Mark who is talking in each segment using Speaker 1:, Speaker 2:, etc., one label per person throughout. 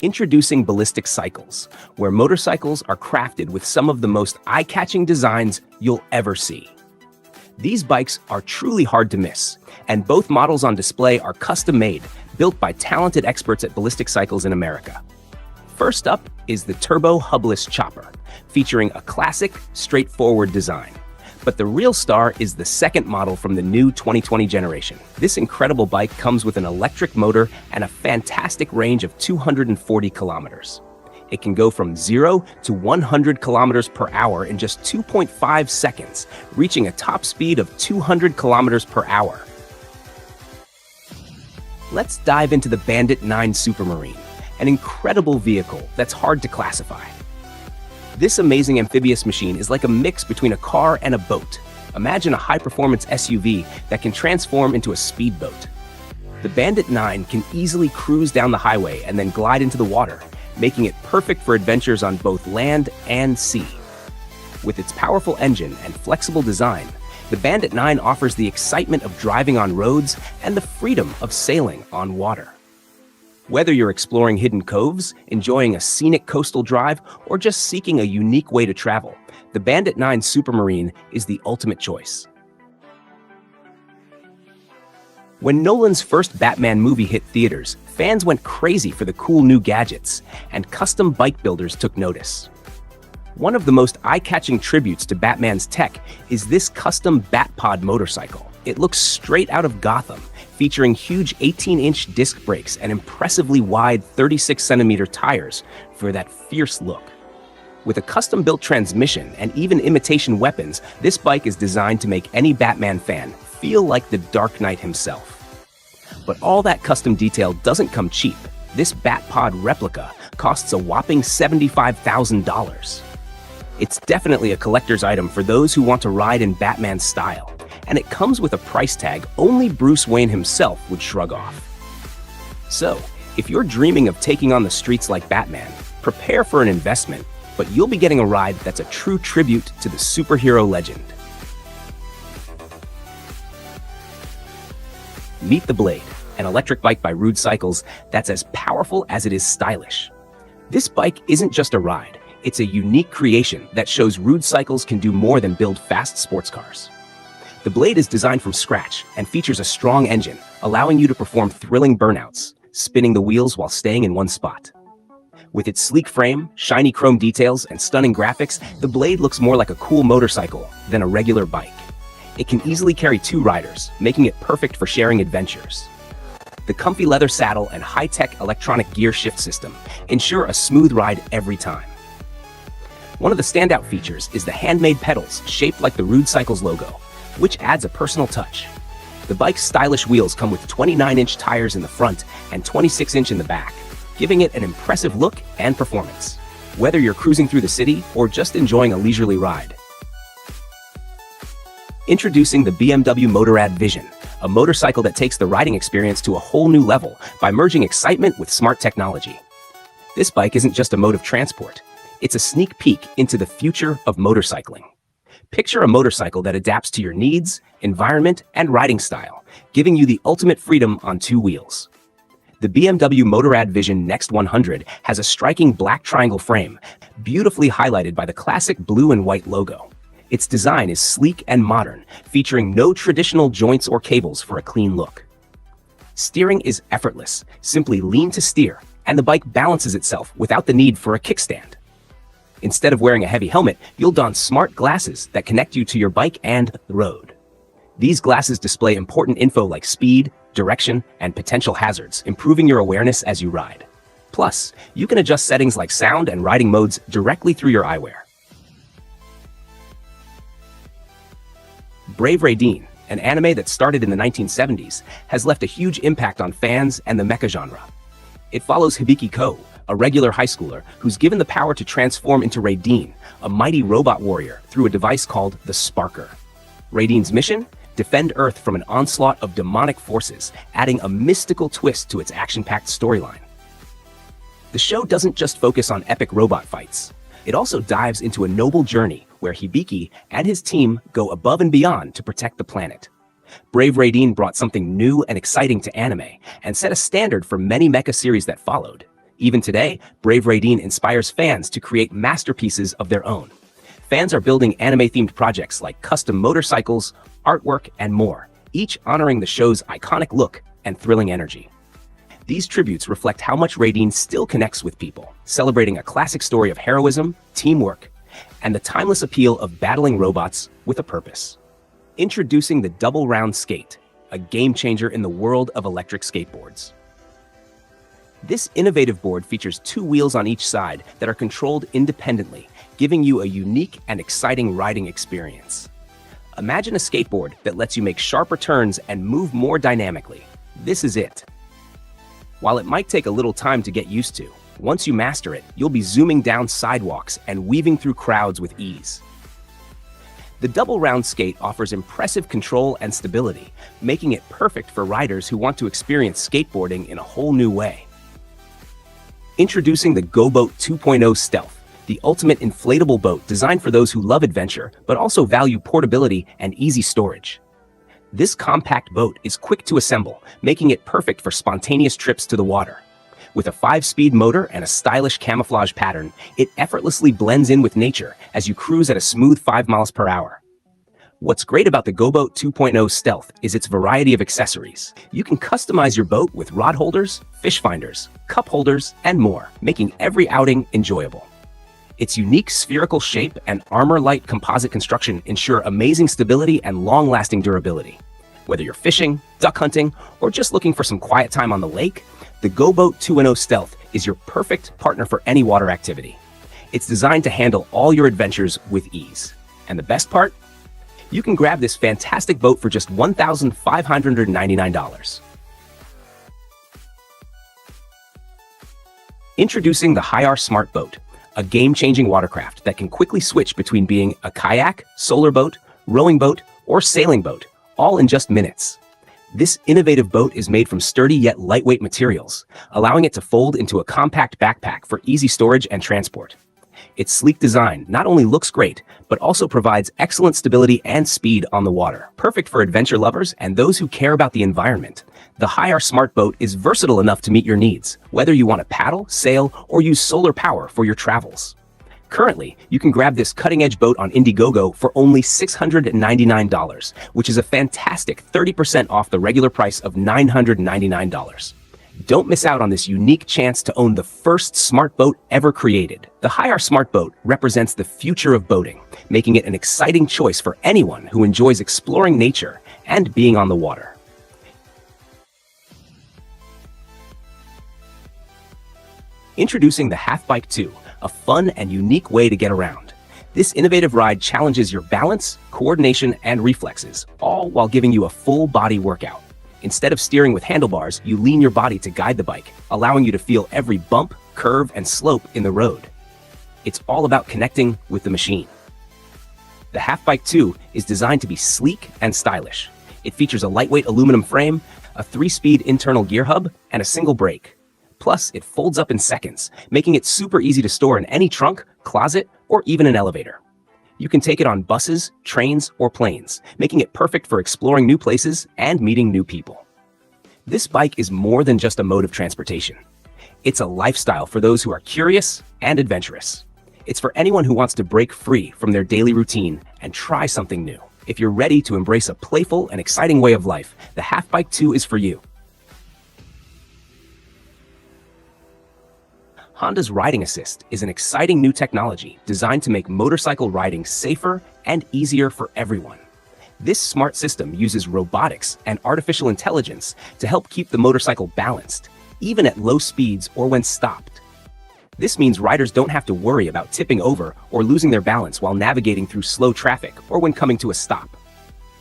Speaker 1: Introducing ballistic cycles, where motorcycles are crafted with some of the most eye-catching designs you'll ever see. These bikes are truly hard to miss, and both models on display are custom-made, built by talented experts at Ballistic Cycles in America. First up is the Turbo Hubless Chopper, featuring a classic, straightforward design. But the real star is the second model from the new 2020 generation. This incredible bike comes with an electric motor and a fantastic range of 240 kilometers. It can go from 0 to 100 kilometers per hour in just 2.5 seconds, reaching a top speed of 200 kilometers per hour. Let's dive into the Bandit 9 Supermarine, an incredible vehicle that's hard to classify. This amazing amphibious machine is like a mix between a car and a boat. Imagine a high-performance SUV that can transform into a speedboat. The Bandit 9 can easily cruise down the highway and then glide into the water, making it perfect for adventures on both land and sea. With its powerful engine and flexible design, the Bandit 9 offers the excitement of driving on roads and the freedom of sailing on water. Whether you're exploring hidden coves, enjoying a scenic coastal drive, or just seeking a unique way to travel, the Bandit 9 Supermarine is the ultimate choice. When Nolan's first Batman movie hit theaters, fans went crazy for the cool new gadgets, and custom bike builders took notice. One of the most eye-catching tributes to Batman's tech is this custom Batpod motorcycle. It looks straight out of Gotham, featuring huge 18-inch disc brakes and impressively wide 36-centimeter tires for that fierce look. With a custom-built transmission and even imitation weapons, this bike is designed to make any Batman fan feel like the Dark Knight himself. But all that custom detail doesn't come cheap. This Batpod Replica costs a whopping $75,000. It's definitely a collector's item for those who want to ride in Batman's style, and it comes with a price tag only Bruce Wayne himself would shrug off. So, if you're dreaming of taking on the streets like Batman, prepare for an investment, but you'll be getting a ride that's a true tribute to the superhero legend. Meet the Blade, an electric bike by Rude Cycles that's as powerful as it is stylish. This bike isn't just a ride, it's a unique creation that shows Rude Cycles can do more than build fast sports cars. The Blade is designed from scratch and features a strong engine, allowing you to perform thrilling burnouts, spinning the wheels while staying in one spot. With its sleek frame, shiny chrome details, and stunning graphics, the Blade looks more like a cool motorcycle than a regular bike. It can easily carry 2 riders, making it perfect for sharing adventures. The comfy leather saddle and high-tech electronic gear shift system ensure a smooth ride every time. One of the standout features is the handmade pedals shaped like the Rude Cycles logo, which adds a personal touch. The bike's stylish wheels come with 29-inch tires in the front and 26-inch in the back, giving it an impressive look and performance. Whether you're cruising through the city or just enjoying a leisurely ride. Introducing the BMW Motorrad Vision, a motorcycle that takes the riding experience to a whole new level by merging excitement with smart technology. This bike isn't just a mode of transport, it's a sneak peek into the future of motorcycling. Picture a motorcycle that adapts to your needs, environment, and riding style, giving you the ultimate freedom on 2 wheels. The BMW Motorrad Vision Next 100 has a striking black triangle frame, beautifully highlighted by the classic blue and white logo. Its design is sleek and modern, featuring no traditional joints or cables for a clean look. Steering is effortless, simply lean to steer, and the bike balances itself without the need for a kickstand. Instead of wearing a heavy helmet, you'll don smart glasses that connect you to your bike and the road. These glasses display important info like speed, direction, and potential hazards, improving your awareness as you ride. Plus, you can adjust settings like sound and riding modes directly through your eyewear. Brave Raiden, an anime that started in the 1970s, has left a huge impact on fans and the mecha genre. It follows Hibiki, a regular high schooler who's given the power to transform into Raiden, a mighty robot warrior, through a device called the Sparker. Raiden's mission? Defend Earth from an onslaught of demonic forces, adding a mystical twist to its action-packed storyline. The show doesn't just focus on epic robot fights. It also dives into a noble journey where Hibiki and his team go above and beyond to protect the planet. Brave Raiden brought something new and exciting to anime and set a standard for many mecha series that followed. Even today, Brave Raiden inspires fans to create masterpieces of their own. Fans are building anime-themed projects like custom motorcycles, artwork, and more, each honoring the show's iconic look and thrilling energy. These tributes reflect how much Raiden still connects with people, celebrating a classic story of heroism, teamwork, and the timeless appeal of battling robots with a purpose. Introducing the Double Round Skate, a game-changer in the world of electric skateboards. This innovative board features 2 wheels on each side that are controlled independently, giving you a unique and exciting riding experience. Imagine a skateboard that lets you make sharper turns and move more dynamically. This is it. While it might take a little time to get used to, once you master it, you'll be zooming down sidewalks and weaving through crowds with ease. The Double Round Skate offers impressive control and stability, making it perfect for riders who want to experience skateboarding in a whole new way. Introducing the GoBoat 2.0 Stealth, the ultimate inflatable boat designed for those who love adventure but also value portability and easy storage. This compact boat is quick to assemble, making it perfect for spontaneous trips to the water. With a 5-speed motor and a stylish camouflage pattern, it effortlessly blends in with nature as you cruise at a smooth 5 miles per hour. What's great about the GoBoat 2.0 Stealth is its variety of accessories. You can customize your boat with rod holders, fish finders, cup holders, and more, making every outing enjoyable. Its unique spherical shape and armor-light composite construction ensure amazing stability and long-lasting durability. Whether you're fishing, duck hunting, or just looking for some quiet time on the lake, the GoBoat 2.0 Stealth is your perfect partner for any water activity. It's designed to handle all your adventures with ease. And the best part? You can grab this fantastic boat for just $1,599. Introducing the Hyar Smart Boat, a game-changing watercraft that can quickly switch between being a kayak, solar boat, rowing boat, or sailing boat, all in just minutes. This innovative boat is made from sturdy yet lightweight materials, allowing it to fold into a compact backpack for easy storage and transport. Its sleek design not only looks great, but also provides excellent stability and speed on the water, perfect for adventure lovers and those who care about the environment. The Hyar Smart Boat is versatile enough to meet your needs, whether you want to paddle, sail, or use solar power for your travels. Currently, you can grab this cutting-edge boat on Indiegogo for only $699, which is a fantastic 30% off the regular price of $999. Don't miss out on this unique chance to own the first smart boat ever created. The Hyar Smart Boat represents the future of boating, making it an exciting choice for anyone who enjoys exploring nature and being on the water. Introducing the Half Bike 2, a fun and unique way to get around. This innovative ride challenges your balance, coordination, and reflexes, all while giving you a full body workout. Instead of steering with handlebars, you lean your body to guide the bike, allowing you to feel every bump, curve, and slope in the road. It's all about connecting with the machine. The Half Bike 2 is designed to be sleek and stylish. It features a lightweight aluminum frame, a 3-speed internal gear hub, and a single brake. Plus, it folds up in seconds, making it super easy to store in any trunk, closet, or even an elevator. You can take it on buses, trains, or planes, making it perfect for exploring new places and meeting new people. This bike is more than just a mode of transportation. It's a lifestyle for those who are curious and adventurous. It's for anyone who wants to break free from their daily routine and try something new. If you're ready to embrace a playful and exciting way of life, the Half Bike 2 is for you. Honda's Riding Assist is an exciting new technology designed to make motorcycle riding safer and easier for everyone. This smart system uses robotics and artificial intelligence to help keep the motorcycle balanced, even at low speeds or when stopped. This means riders don't have to worry about tipping over or losing their balance while navigating through slow traffic or when coming to a stop.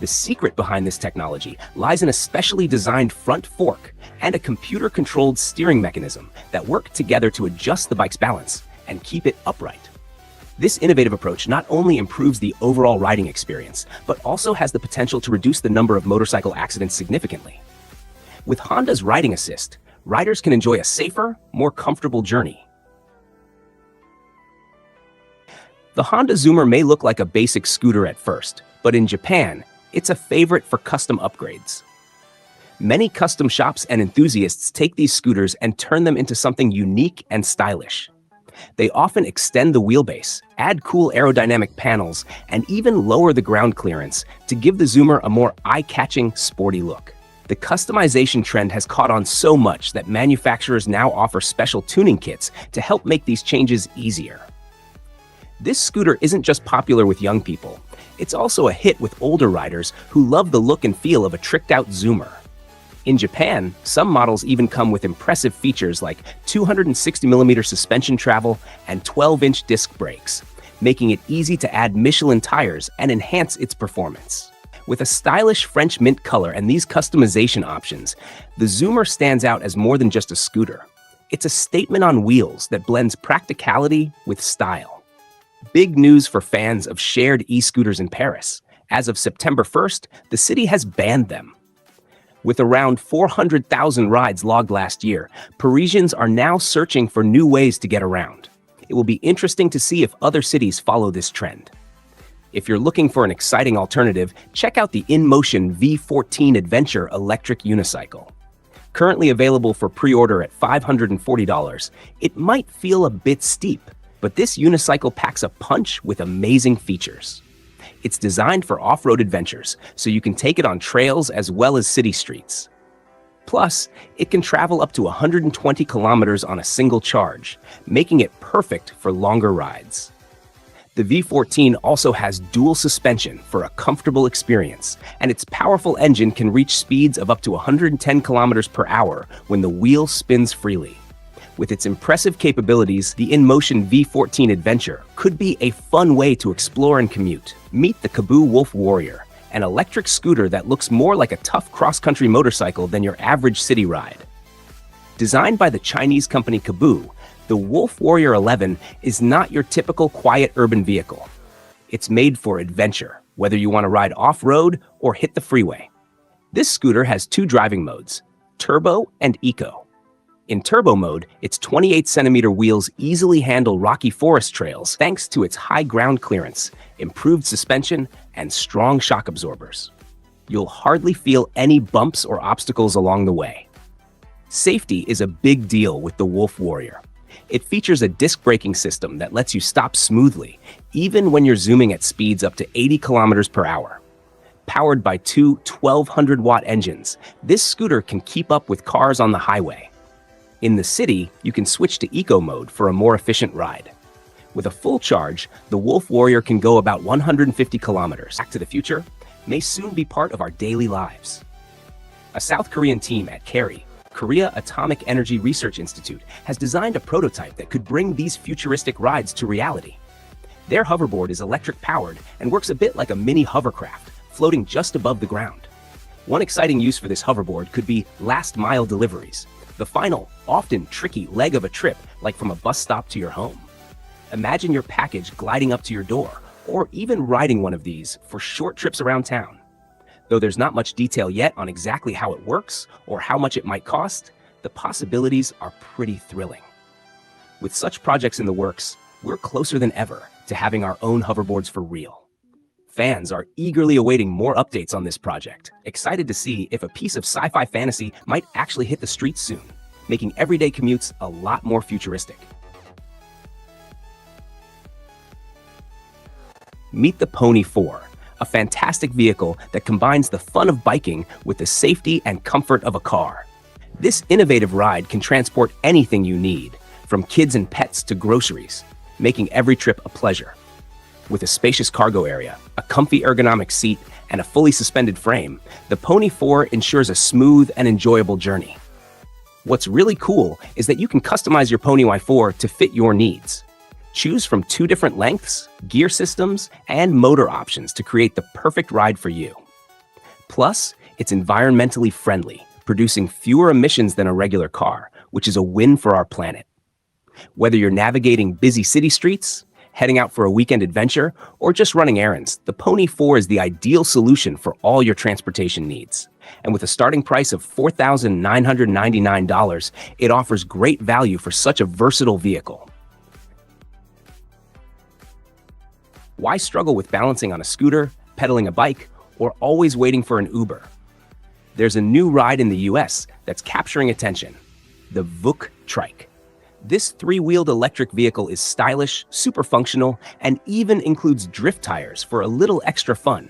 Speaker 1: The secret behind this technology lies in a specially designed front fork and a computer-controlled steering mechanism that work together to adjust the bike's balance and keep it upright. This innovative approach not only improves the overall riding experience, but also has the potential to reduce the number of motorcycle accidents significantly. With Honda's Riding Assist, riders can enjoy a safer, more comfortable journey. The Honda Zoomer may look like a basic scooter at first, but in Japan, it's a favorite for custom upgrades. Many custom shops and enthusiasts take these scooters and turn them into something unique and stylish. They often extend the wheelbase, add cool aerodynamic panels, and even lower the ground clearance to give the Zoomer a more eye-catching, sporty look. The customization trend has caught on so much that manufacturers now offer special tuning kits to help make these changes easier. This scooter isn't just popular with young people, it's also a hit with older riders who love the look and feel of a tricked-out Zoomer. In Japan, some models even come with impressive features like 260mm suspension travel and 12-inch disc brakes, making it easy to add Michelin tires and enhance its performance. With a stylish French mint color and these customization options, the Zoomer stands out as more than just a scooter. It's a statement on wheels that blends practicality with style. Big news for fans of shared e-scooters in Paris. As of September 1st, the city has banned them. With around 400,000 rides logged last year, Parisians are now searching for new ways to get around. It will be interesting to see if other cities follow this trend. If you're looking for an exciting alternative, check out the InMotion V14 Adventure electric unicycle. Currently available for pre-order at $540, it might feel a bit steep, but this unicycle packs a punch with amazing features. It's designed for off-road adventures, so you can take it on trails as well as city streets. Plus, it can travel up to 120 kilometers on a single charge, making it perfect for longer rides. The V14 also has dual suspension for a comfortable experience, and its powerful engine can reach speeds of up to 110 kilometers per hour when the wheel spins freely. With its impressive capabilities, the InMotion V14 Adventure could be a fun way to explore and commute. Meet the Kaboo Wolf Warrior, an electric scooter that looks more like a tough cross-country motorcycle than your average city ride. Designed by the Chinese company Kaboo, the Wolf Warrior 11 is not your typical quiet urban vehicle. It's made for adventure, whether you want to ride off-road or hit the freeway. This scooter has two driving modes, Turbo and Eco. In Turbo mode, its 28-centimeter wheels easily handle rocky forest trails thanks to its high ground clearance, improved suspension, and strong shock absorbers. You'll hardly feel any bumps or obstacles along the way. Safety is a big deal with the Wolf Warrior. It features a disc braking system that lets you stop smoothly, even when you're zooming at speeds up to 80 kilometers per hour. Powered by two 1,200-watt engines, this scooter can keep up with cars on the highway. In the city, you can switch to Eco mode for a more efficient ride. With a full charge, the Wolf Warrior can go about 150 kilometers. Back to the Future may soon be part of our daily lives. A South Korean team at KERI, Korea Atomic Energy Research Institute, has designed a prototype that could bring these futuristic rides to reality. Their hoverboard is electric-powered and works a bit like a mini hovercraft, floating just above the ground. One exciting use for this hoverboard could be last-mile deliveries, the final, often tricky leg of a trip, like from a bus stop to your home. Imagine your package gliding up to your door, or even riding one of these for short trips around town. Though there's not much detail yet on exactly how it works or how much it might cost, the possibilities are pretty thrilling. With such projects in the works, we're closer than ever to having our own hoverboards for real. Fans are eagerly awaiting more updates on this project, excited to see if a piece of sci-fi fantasy might actually hit the streets soon, making everyday commutes a lot more futuristic. Meet the Pony 4, a fantastic vehicle that combines the fun of biking with the safety and comfort of a car. This innovative ride can transport anything you need, from kids and pets to groceries, making every trip a pleasure. With a spacious cargo area, a comfy ergonomic seat, and a fully suspended frame, the Pony 4 ensures a smooth and enjoyable journey. What's really cool is that you can customize your Pony Y4 to fit your needs. Choose from 2 different lengths, gear systems, and motor options to create the perfect ride for you. Plus, it's environmentally friendly, producing fewer emissions than a regular car, which is a win for our planet. Whether you're navigating busy city streets, heading out for a weekend adventure, or just running errands, the Pony 4 is the ideal solution for all your transportation needs. And with a starting price of $4,999, it offers great value for such a versatile vehicle. Why struggle with balancing on a scooter, pedaling a bike, or always waiting for an Uber? There's a new ride in the US that's capturing attention: the VUK Trike. This three-wheeled electric vehicle is stylish, super functional, and even includes drift tires for a little extra fun.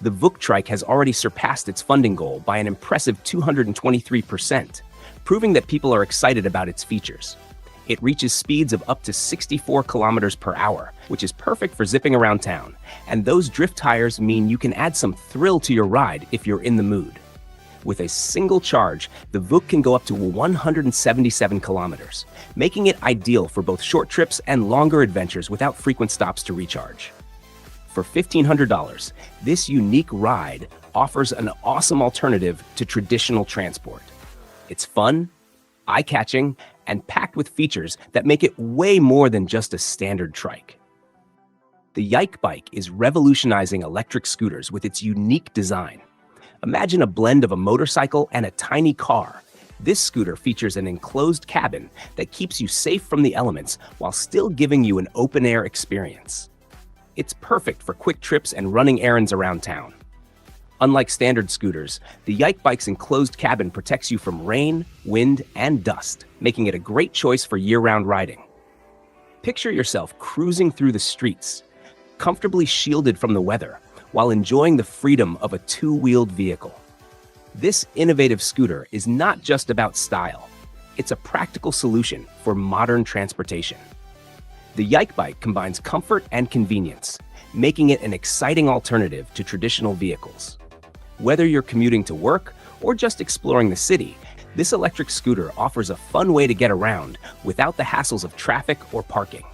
Speaker 1: The VUK Trike has already surpassed its funding goal by an impressive 223%, proving that people are excited about its features. It reaches speeds of up to 64 kilometers per hour, which is perfect for zipping around town, and those drift tires mean you can add some thrill to your ride if you're in the mood. With a single charge, the VUK can go up to 177 kilometers, making it ideal for both short trips and longer adventures without frequent stops to recharge. For $1,500, this unique ride offers an awesome alternative to traditional transport. It's fun, eye-catching, and packed with features that make it way more than just a standard trike. The YIK Bike is revolutionizing electric scooters with its unique design. Imagine a blend of a motorcycle and a tiny car. This scooter features an enclosed cabin that keeps you safe from the elements while still giving you an open-air experience. It's perfect for quick trips and running errands around town. Unlike standard scooters, the YIK Bike's enclosed cabin protects you from rain, wind, and dust, making it a great choice for year-round riding. Picture yourself cruising through the streets, comfortably shielded from the weather, while enjoying the freedom of a two-wheeled vehicle. This innovative scooter is not just about style. It's a practical solution for modern transportation. The YIK Bike combines comfort and convenience, making it an exciting alternative to traditional vehicles. Whether you're commuting to work or just exploring the city, this electric scooter offers a fun way to get around without the hassles of traffic or parking.